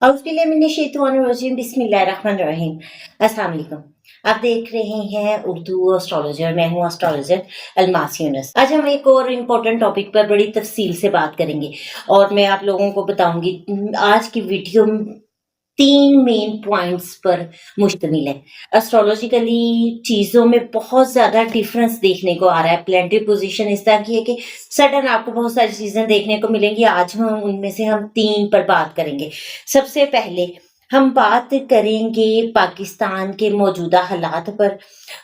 औज़ुबिल्लाहिमिनश्शैतानिर्रजीम बिस्मिल्लाहिर्रहमानिर्रहीम। अस्सलाम वालेकुम। आप देख रहे हैं उर्दू एस्ट्रोलॉजर, मैं हूँ एस्ट्रोलॉजर अलमास यूनुस। आज हम एक और इम्पोर्टेंट टॉपिक पर बड़ी तफसील से बात करेंगे और मैं आप लोगों को बताऊंगी। आज की वीडियो 3 मेन पॉइंट्स पर मुश्तमिल है। एस्ट्रोलॉजिकली चीज़ों में बहुत ज़्यादा डिफरेंस देखने को आ रहा है। प्लैनेटरी पोजीशन इस तरह की है कि सडन आपको बहुत सारी चीज़ें देखने को मिलेंगी। आज हम उनमें से 3 पर बात करेंगे। सबसे पहले हम बात करेंगे पाकिस्तान के मौजूदा हालात पर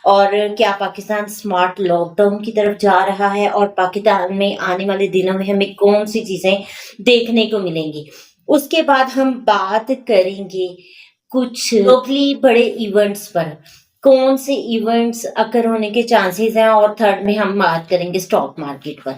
और क्या पाकिस्तान स्मार्ट लॉकडाउन की तरफ जा रहा है और पाकिस्तान में आने वाले दिनों में हमें कौन सी चीज़ें देखने को मिलेंगी। उसके बाद हम बात करेंगे कुछ ग्लोबली बड़े इवेंट्स पर, कौन से इवेंट्स अकर होने के चांसेस हैं, और थर्ड में हम बात करेंगे स्टॉक मार्केट पर,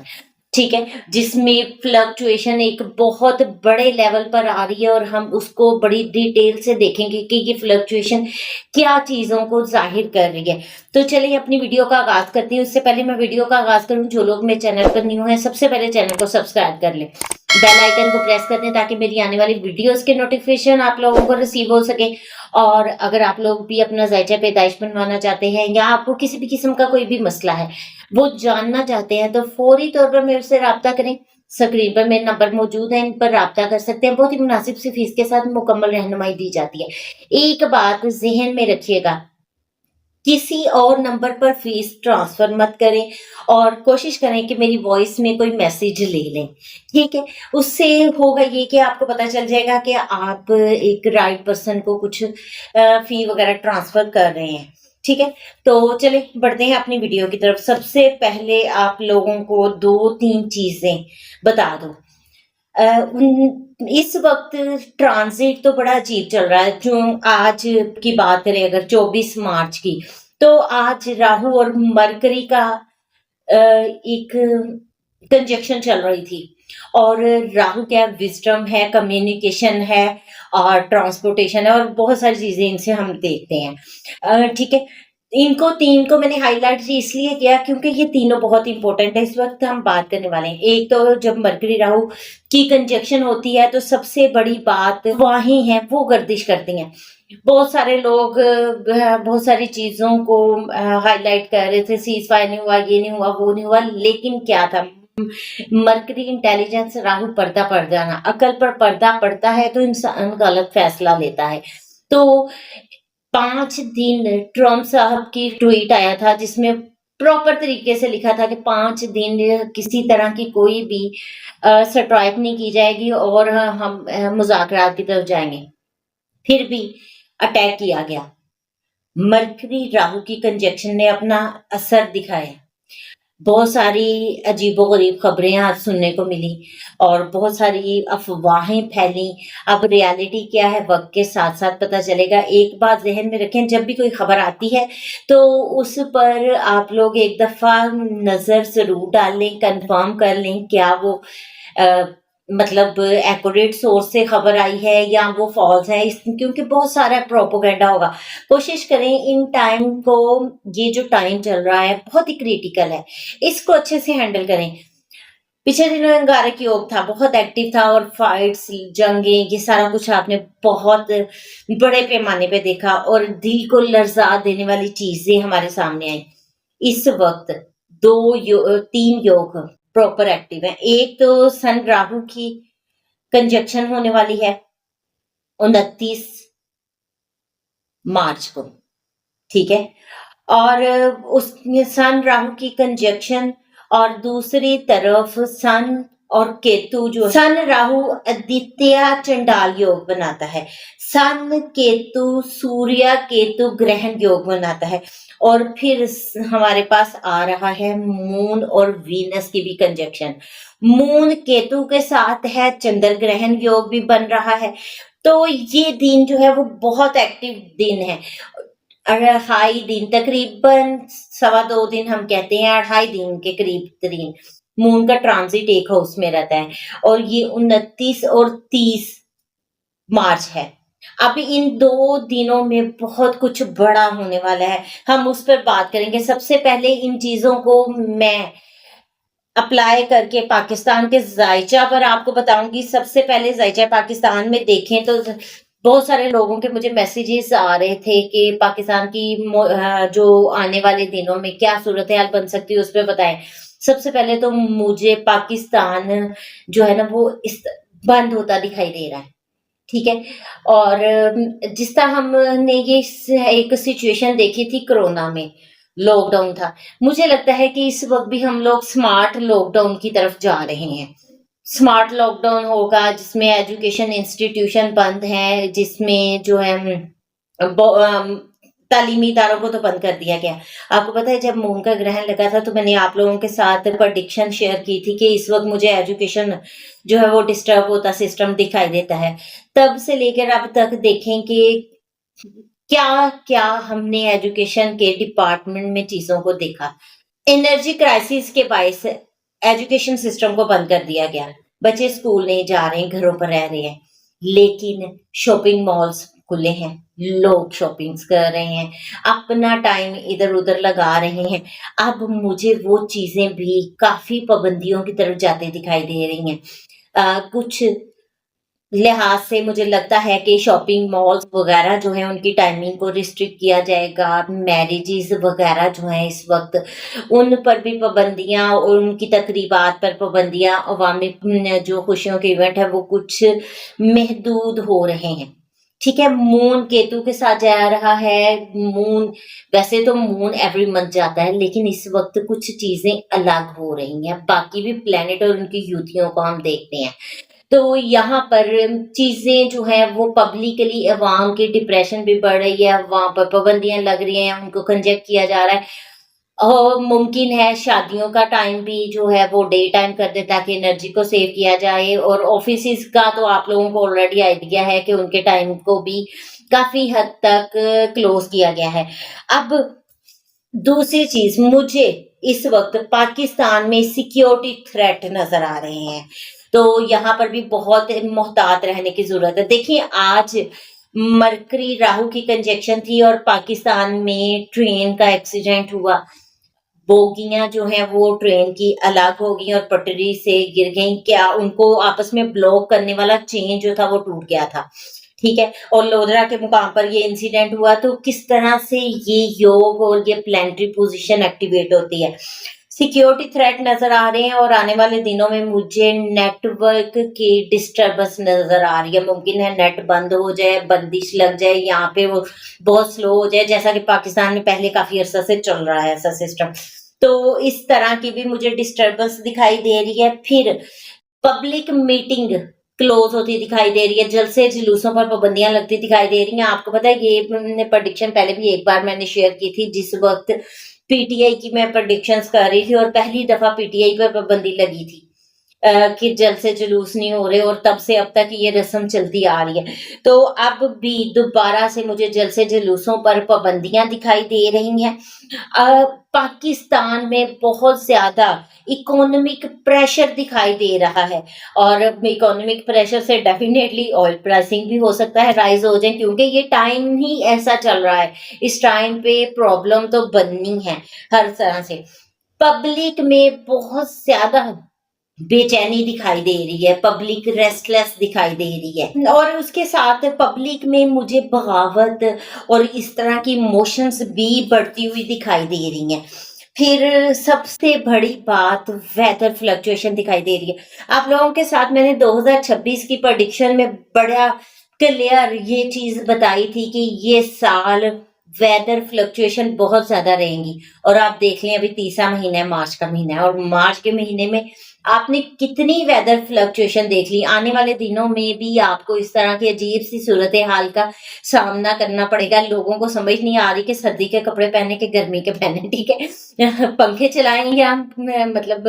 ठीक है, जिसमें फ्लक्चुएशन एक बहुत बड़े लेवल पर आ रही है और हम उसको बड़ी डिटेल से देखेंगे कि ये फ्लक्चुएशन क्या चीज़ों को जाहिर कर रही है। तो चलिए अपनी वीडियो का आगाज करती हूँ। उससे पहले मैं वीडियो का आगाज करूँ, जो लोग मेरे चैनल पर न्यू हैं सबसे पहले चैनल को सब्सक्राइब कर लें, बेल आइकन को प्रेस कर दें ताकि मेरी आने वाली वीडियोस के नोटिफिकेशन आप लोगों को रिसीव हो सके। और अगर आप लोग भी अपना जायजा पैदाइश बनवाना चाहते हैं या आपको किसी भी किस्म का कोई भी मसला है वो जानना चाहते हैं तो फौरी तौर पर मेरे से राब्ता करें। स्क्रीन पर मेरे नंबर मौजूद है, इन पर राब्ता कर सकते हैं। बहुत ही मुनासिब सी फीस के साथ मुकम्मल रहनुमाई दी जाती है। एक बात जहन में रखिएगा, किसी और नंबर पर फीस ट्रांसफर मत करें और कोशिश करें कि मेरी वॉइस में कोई मैसेज ले लें, ठीक है। उससे होगा ये कि आपको पता चल जाएगा कि आप एक राइट पर्सन को कुछ फी वगैरह ट्रांसफर कर रहे हैं, ठीक है। तो चले बढ़ते हैं अपनी वीडियो की तरफ। सबसे पहले आप लोगों को 2-3 चीजें बता दूं। इस वक्त ट्रांजिट तो बड़ा अजीब चल रहा है। जो आज की बात करें अगर 24 मार्च की, तो आज राहु और मरकरी का एक कंजक्शन चल रही थी। और राहु क्या विजडम है, कम्युनिकेशन है और ट्रांसपोर्टेशन है और बहुत सारी चीजें इनसे हम देखते हैं, ठीक है। इनको 3 को मैंने हाईलाइट इसलिए किया क्योंकि ये तीनों बहुत इंपॉर्टेंट है। इस वक्त हम बात करने वाले हैं। एक तो जब मरकरी राहु की कंजक्शन होती है तो सबसे बड़ी बात वाही है, वो गर्दिश करती हैं। बहुत सारे लोग बहुत सारी चीजों को हाईलाइट कर रहे थे, सीज फायर नहीं हुआ, ये नहीं हुआ, वो नहीं हुआ, लेकिन क्या था, मरकरी इंटेलिजेंस राहु पर्दा पड़ जाना, अकल पर पर्दा पड़ता है तो इंसान गलत फैसला लेता है। तो 5 दिन ट्रम्प साहब की ट्वीट आया था जिसमें प्रॉपर तरीके से लिखा था कि 5 दिन किसी तरह की कोई भी स्ट्राइक नहीं की जाएगी और हम मुज़ाकरात की तरफ जाएंगे। फिर भी अटैक किया गया। मरकरी राहु की कंजक्शन ने अपना असर दिखाया। बहुत सारी अजीबो-गरीब खबरें आज सुनने को मिली और बहुत सारी अफ़वाहें फैली। अब रियलिटी क्या है वक़्त के साथ-साथ पता चलेगा। एक बात ज़हन में रखें, जब भी कोई खबर आती है तो उस पर आप लोग एक दफ़ा नज़र ज़रूर डाल लें, कन्फ़र्म कर लें क्या वो अ, मतलब एक्यूरेट सोर्स से खबर आई है या वो फ़ॉल्स है, इस क्योंकि बहुत सारा प्रोपेगेंडा होगा। कोशिश करें इन टाइम को, ये जो टाइम चल रहा है बहुत ही क्रिटिकल है, इसको अच्छे से हैंडल करें। पिछले दिनों अंगारक योग था, बहुत एक्टिव था और फाइट्स, जंगें, ये सारा कुछ आपने बहुत बड़े पैमाने पे देखा और दिल को लर्जा देने वाली चीजें हमारे सामने आई। इस वक्त 3 योग प्रॉपर एक्टिव हैं। एक तो सन राहु की कंजक्शन होने वाली है 29 मार्च को, ठीक है। और उसमें सन राहु की कंजक्शन और दूसरी तरफ सन और केतु, जो सन राहु आदित्य चंडाल योग बनाता है, सन केतु सूर्य केतु ग्रहण योग बनाता है। और फिर हमारे पास आ रहा है मून और वीनस की भी कंजक्शन। मून केतु के साथ है, चंद्र ग्रहण योग भी बन रहा है। तो ये दिन जो है वो बहुत एक्टिव दिन है। 2.5 दिन, तकरीबन 2.25 दिन हम कहते हैं, 2.5 दिन के करीब तरीन मून का ट्रांजिट एक हाउस में रहता है और ये 29 और 30 मार्च है। अब इन 2 दिनों में बहुत कुछ बड़ा होने वाला है, हम उस पर बात करेंगे। सबसे पहले इन चीजों को मैं अप्लाई करके पाकिस्तान के जायचा पर आपको बताऊंगी। सबसे पहले जायचा पाकिस्तान में देखें तो बहुत सारे लोगों के मुझे मैसेजेस आ रहे थे कि पाकिस्तान की जो आने वाले दिनों में क्या सूरत हाल बन सकती है उस पर बताएं। सबसे पहले तो मुझे पाकिस्तान जो है ना वो इस बंद होता दिखाई दे रहा है। ठीक है। और जिस तरह हमने ये एक सिचुएशन देखी थी कोरोना में, लॉकडाउन था। मुझे लगता है कि इस वक्त भी हम लोग स्मार्ट लॉकडाउन की तरफ जा रहे हैं। स्मार्ट लॉकडाउन होगा जिसमें एजुकेशन इंस्टीट्यूशन बंद है, जिसमें जो है तालीमी इदारों को तो बंद कर दिया गया। आपको पता है जब मून का ग्रहण लगा था तो मैंने आप लोगों के साथ प्रेडिक्शन शेयर की थी कि इस वक्त मुझे एजुकेशन जो है वो डिस्टर्ब होता सिस्टम दिखाई देता है। तब से लेकर अब तक देखें कि क्या क्या हमने एजुकेशन के डिपार्टमेंट में चीजों को देखा। एनर्जी क्राइसिस के बायस एजुकेशन सिस्टम को बंद कर दिया गया। बच्चे स्कूल नहीं जा रहे हैं, घरों पर रह रहे हैं, लेकिन शॉपिंग मॉल्स खुले हैं, लोग शॉपिंग कर रहे हैं, अपना टाइम इधर उधर लगा रहे हैं। अब मुझे वो चीजें भी काफी पाबंदियों की तरफ जाते दिखाई दे रही हैं। कुछ लिहाज से मुझे लगता है कि शॉपिंग मॉल्स वगैरह जो है उनकी टाइमिंग को रिस्ट्रिक्ट किया जाएगा। मैरिजेस वगैरह जो हैं इस वक्त उन पर भी पाबंदियां और उनकी तकरीबात पर पाबंदियां, अवामी जो खुशियों के इवेंट है वो कुछ महदूद हो रहे हैं। ठीक है। मून केतु के साथ जा रहा है। मून वैसे तो मून एवरी मंथ जाता है, लेकिन इस वक्त कुछ चीजें अलग हो रही हैं। बाकी भी प्लेनेट और उनकी युतियों को हम देखते हैं तो यहाँ पर चीजें जो है वो पब्लिकली अवाम की डिप्रेशन भी बढ़ रही है, वहां पर पाबंदियां लग रही हैं, उनको कंजेक्ट किया जा रहा है। और मुमकिन है शादियों का टाइम भी जो है वो डे टाइम कर दे ताकि एनर्जी को सेव किया जाए। और ऑफिस का तो आप लोगों को ऑलरेडी आइडिया है कि उनके टाइम को भी काफी हद तक क्लोज किया गया है। अब दूसरी चीज, मुझे इस वक्त पाकिस्तान में सिक्योरिटी थ्रेट नजर आ रहे हैं, तो यहाँ पर भी बहुत मोहतात रहने की जरूरत है। देखिए आज मरकरी राहु की कंजक्शन थी और पाकिस्तान में ट्रेन का एक्सीडेंट हुआ। बोगियां जो हैं वो ट्रेन की अलग हो गई और पटरी से गिर गई। क्या उनको आपस में ब्लॉक करने वाला चेन जो था वो टूट गया था। ठीक है। और लोधरा के मुकाम पर ये इंसिडेंट हुआ तो किस तरह से ये योग और ये प्लानिटरी पोजीशन एक्टिवेट होती है। सिक्योरिटी थ्रेट नजर आ रहे हैं और आने वाले दिनों में मुझे नेटवर्क की डिस्टरबेंस नजर आ रही है। मुमकिन है नेट बंद हो जाए, बंदिश लग जाए, यहाँ पे वो बहुत स्लो हो जाए, जैसा कि पाकिस्तान में पहले काफी अरसा से चल रहा है ऐसा सिस्टम। तो इस तरह की भी मुझे डिस्टरबेंस दिखाई दे रही है। फिर पब्लिक मीटिंग क्लोज होती दिखाई दे रही है, जलसे जुलूसों पर पाबंदियां लगती दिखाई दे रही हैं। आपको पता है ये मैंने प्रेडिक्शन पहले भी एक बार मैंने शेयर की थी, जिस वक्त पीटीआई की मैं प्रेडिक्शंस कर रही थी और पहली दफा पीटीआई पर पाबंदी लगी थी कि जलसे जुलूस नहीं हो रहे, और तब से अब तक ये रस्म चलती आ रही है। तो अब भी दोबारा से मुझे जलसे जुलूसों पर पाबंदियां दिखाई दे रही हैं। पाकिस्तान में बहुत ज्यादा इकोनॉमिक प्रेशर दिखाई दे रहा है और इकोनॉमिक प्रेशर से डेफिनेटली ऑयल प्राइसिंग भी हो सकता है राइज हो जाए, क्योंकि ये टाइम ही ऐसा चल रहा है। इस टाइम पे प्रॉब्लम तो बननी है हर तरह से। पब्लिक में बहुत ज्यादा बेचैनी दिखाई दे रही है, पब्लिक रेस्टलेस दिखाई दे रही है, और उसके साथ पब्लिक में मुझे बगावत और इस तरह की इमोशंस भी बढ़ती हुई दिखाई दे रही हैं। फिर सबसे बड़ी बात वेदर फ्लक्चुएशन दिखाई दे रही है। आप लोगों के साथ मैंने 2026 की प्रेडिक्शन में बड़ा क्लियर ये चीज बताई थी कि ये साल वेदर फ्लक्चुएशन बहुत ज्यादा रहेंगी। और आप देख लें अभी तीसरा महीना है, मार्च का महीना है, और मार्च के महीने में आपने कितनी वेदर फ्लक्चुएशन देख ली। आने वाले दिनों में भी आपको इस तरह की अजीब सी सूरत हाल का सामना करना पड़ेगा। लोगों को समझ नहीं आ रही कि सर्दी के कपड़े पहने के गर्मी के पहने। ठीक है। पंखे चलाएं या मतलब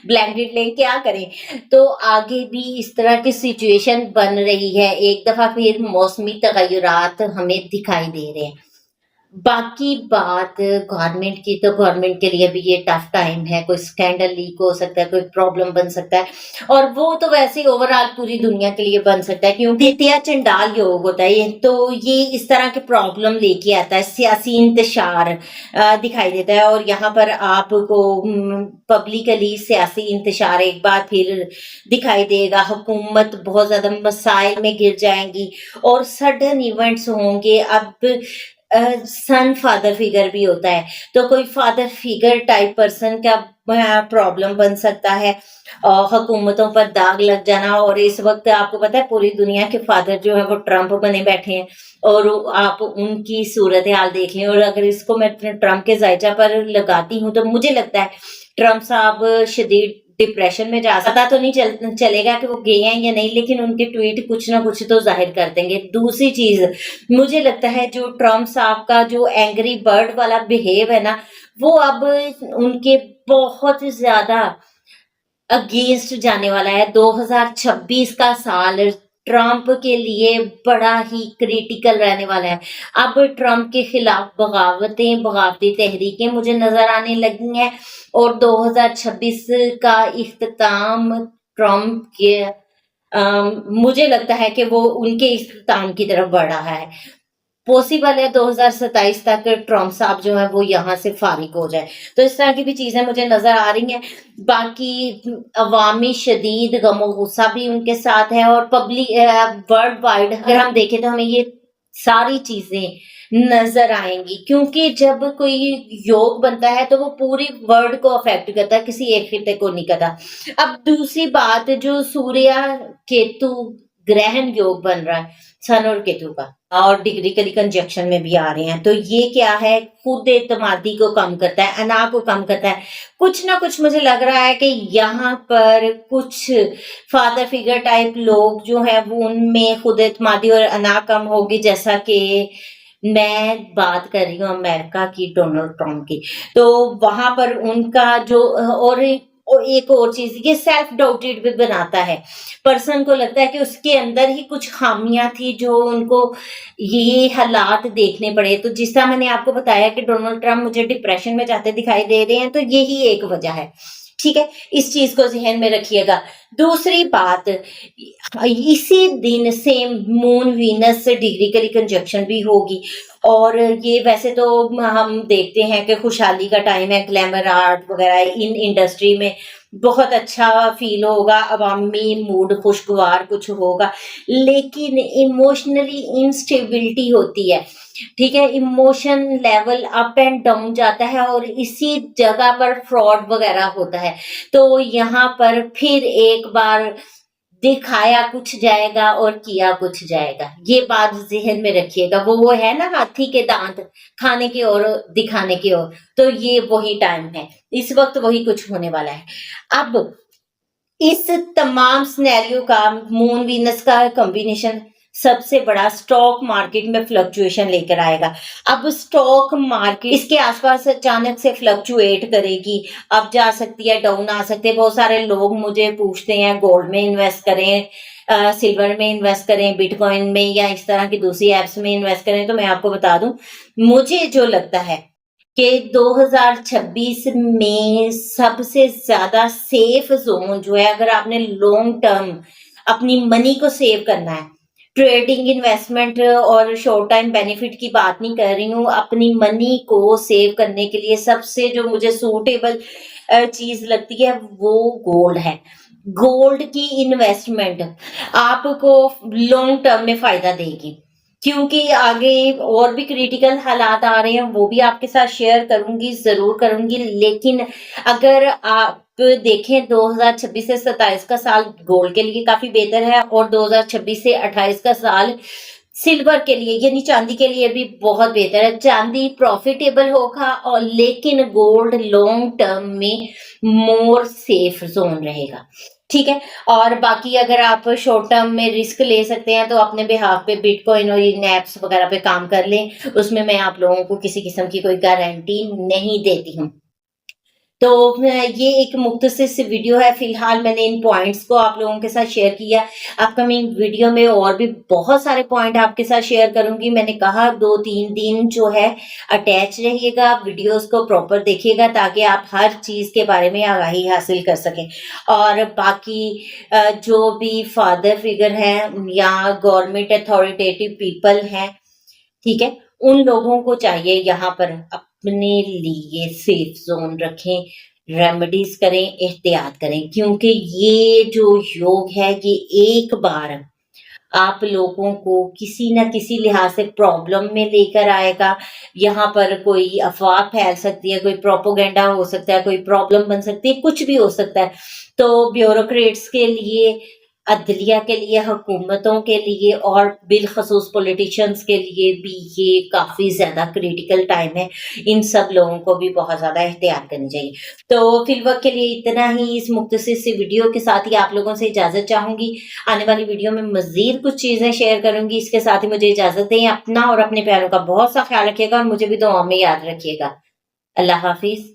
ब्लैंकेट लें, क्या करें। तो आगे भी इस तरह की सिचुएशन बन रही है। एक दफा फिर मौसमी तगयुरात हमें दिखाई दे रहे हैं। बाकी बात गवर्नमेंट की, तो गवर्नमेंट के लिए भी ये टफ टाइम है, कोई स्कैंडल लीक हो सकता है, कोई प्रॉब्लम बन सकता है, और वो तो वैसे ही ओवरऑल पूरी दुनिया के लिए बन सकता है, क्योंकि द्वितीय चंडाल योग होता है ये, तो ये इस तरह के प्रॉब्लम लेके आता है, सियासी इंतशार दिखाई देता है, और यहाँ पर आपको पब्लिकली सियासी इंतशार एक बार फिर दिखाई देगा, हुकूमत बहुत ज्यादा मसाइल में गिर जाएंगी, और सडन इवेंट्स होंगे। अब सन फादर फिगर भी होता है, तो कोई फादर फिगर टाइप पर्सन का प्रॉब्लम बन सकता है, और हुकूमतों पर दाग लग जाना। और इस वक्त आपको पता है पूरी दुनिया के फादर जो है वो ट्रंप बने बैठे हैं, और आप उनकी सूरत हाल देख लें। और अगर इसको मैं ट्रंप के जायजा पर लगाती हूँ, तो मुझे लगता है ट्रंप साहब शदीद डिप्रेशन में जा, पता तो नहीं चलेगा कि वो गए हैं या नहीं, लेकिन उनके ट्वीट कुछ ना कुछ तो जाहिर कर देंगे। दूसरी चीज, मुझे लगता है जो ट्रंप साहब का जो एंग्री बर्ड वाला बिहेव है ना, वो अब उनके बहुत ज्यादा अगेंस्ट जाने वाला है। 2026 का साल ट्रंप के लिए बड़ा ही क्रिटिकल रहने वाला है। अब ट्रंप के खिलाफ बगावती तहरीकें मुझे नजर आने लगी हैं, और 2026 का इख्तिताम ट्रंप के मुझे लगता है कि वो उनके इख्तिताम की तरफ बढ़ रहा है। पॉसिबल है 2027 तक ट्रम्प साहब जो है वो यहाँ से फारिग हो जाए। तो इस तरह की भी चीजें मुझे नजर आ रही हैं। बाकी अवामी शदीद गमो गुस्सा भी उनके साथ है, और पब्लिक वर्ल्ड वाइड अगर हम देखें तो हमें ये सारी चीजें नजर आएंगी, क्योंकि जब कोई योग बनता है तो वो पूरी वर्ल्ड को अफेक्ट करता है, किसी एक खिते को नहीं करता। अब दूसरी बात, जो सूर्य केतु ग्रहण योग बन रहा है सन और केतु का, और डिग्रिकली कंजक्शन में भी आ रहे हैं, तो ये क्या है, खुद एतमादी को कम करता है, अना को कम करता है। कुछ ना कुछ मुझे लग रहा है कि यहाँ पर कुछ फादर फिगर टाइप लोग जो है वो उनमें खुद एतमादी और अना कम होगी, जैसा कि मैं बात कर रही हूँ अमेरिका की, डोनाल्ड ट्रम्प की। तो वहां पर उनका जो और एक और चीज, ये सेल्फ डाउटेड भी बनाता है। पर्सन को लगता है कि उसके अंदर ही कुछ खामियां थी जो उनको ये हालात देखने पड़े। तो जिस तरह मैंने आपको बताया कि डोनाल्ड ट्रंप मुझे डिप्रेशन में जाते दिखाई दे रहे हैं, तो यही एक वजह है। ठीक है, इस चीज को जहन में रखिएगा। दूसरी बात, इसी दिन से मून वीनस से डिग्रिकली कंजक्शन भी होगी, और ये वैसे तो हम देखते हैं कि खुशहाली का टाइम है, ग्लैमर आर्ट वगैरह इन इंडस्ट्री में बहुत अच्छा फील होगा, अवामी मूड खुशगवार कुछ होगा, लेकिन इमोशनली इंस्टेबिलिटी होती है। ठीक है, emotion level up and down जाता है, और इसी जगह पर फ्रॉड वगैरह होता है। तो यहाँ पर फिर एक बार दिखाया कुछ जाएगा और किया कुछ जाएगा, ये बात जहन में रखिएगा। वो है ना हाथी के दांत, खाने की ओर दिखाने की ओर, तो ये वही टाइम है, इस वक्त वही कुछ होने वाला है। अब इस तमाम सिनेरियो का, मून वीनस का कॉम्बिनेशन सबसे बड़ा स्टॉक मार्केट में फ्लक्चुएशन लेकर आएगा। अब स्टॉक मार्केट इसके आसपास अचानक से फ्लक्चुएट करेगी, अब जा सकती है, डाउन आ सकते हैं। बहुत सारे लोग मुझे पूछते हैं गोल्ड में इन्वेस्ट करें, सिल्वर में इन्वेस्ट करें, बिटकॉइन में, या इस तरह की दूसरी एप्स में इन्वेस्ट करें। तो मैं आपको बता दूं, मुझे जो लगता है कि 2026 में सबसे ज्यादा सेफ जोन जो है, अगर आपने लॉन्ग टर्म अपनी मनी को सेव करना है, ट्रेडिंग, इन्वेस्टमेंट और शॉर्ट टाइम बेनिफिट की बात नहीं कर रही हूँ, अपनी मनी को सेव करने के लिए सबसे जो मुझे सूटेबल चीज लगती है वो गोल्ड है। गोल्ड की इन्वेस्टमेंट आपको लॉन्ग टर्म में फायदा देगी, क्योंकि आगे और भी क्रिटिकल हालात आ रहे हैं, वो भी आपके साथ शेयर करूंगी, जरूर करूंगी। लेकिन अगर आप देखें 2026 से 27 का साल गोल्ड के लिए काफी बेहतर है, और 2026 से 28 का साल सिल्वर के लिए यानी चांदी के लिए भी बहुत बेहतर है। चांदी प्रॉफिटेबल होगा, और लेकिन गोल्ड लॉन्ग टर्म में मोर सेफ जोन रहेगा। ठीक है, और बाकी अगर आप शॉर्ट टर्म में रिस्क ले सकते हैं तो अपने बिहाफ पे बिटकॉइन और इन एप्स वगैरह पे काम कर लें, उसमें मैं आप लोगों को किसी किस्म की कोई गारंटी नहीं देती हूँ। तो ये एक मुख्तसर सी वीडियो है, फिलहाल मैंने इन पॉइंट्स को आप लोगों के साथ शेयर किया। अपकमिंग वीडियो में और भी बहुत सारे पॉइंट आपके साथ शेयर करूंगी। मैंने कहा 2-3 दिन जो है अटैच रहिएगा, वीडियोस को प्रॉपर देखिएगा ताकि आप हर चीज़ के बारे में आगाही हासिल कर सकें। और बाकी जो भी फादर फिगर हैं या गवर्नमेंट अथॉरिटेटिव पीपल हैं, ठीक है, उन लोगों को चाहिए यहाँ पर अपने लिए सेफ जोन रखें, रेमेडीज करें, एहतियात करें, क्योंकि ये जो योग है ये एक बार आप लोगों को किसी न किसी लिहाज से प्रॉब्लम में लेकर आएगा। यहाँ पर कोई अफवाह फैल सकती है, कोई प्रोपोगेंडा हो सकता है, कोई प्रॉब्लम बन सकती है, कुछ भी हो सकता है। तो ब्यूरोक्रेट्स के लिए, अदलिया के लिए, हुकूमतों के लिए और बिलखसूस पॉलिटिशियंस के लिए भी ये काफ़ी ज़्यादा क्रिटिकल टाइम है। इन सब लोगों को भी बहुत ज़्यादा एहतियात करनी चाहिए। तो फिलवक़्त के लिए इतना ही। इस मुख्तसर सी वीडियो के साथ ही आप लोगों से इजाज़त चाहूँगी। आने वाली वीडियो में मज़ीद कुछ चीज़ें शेयर करूँगी। इसके साथ ही मुझे इजाज़त दें। अपना और अपने प्यारों का बहुत सा ख़्याल रखिएगा और मुझे भी दुआ में याद रखिएगा। अल्लाह हाफ़िज़।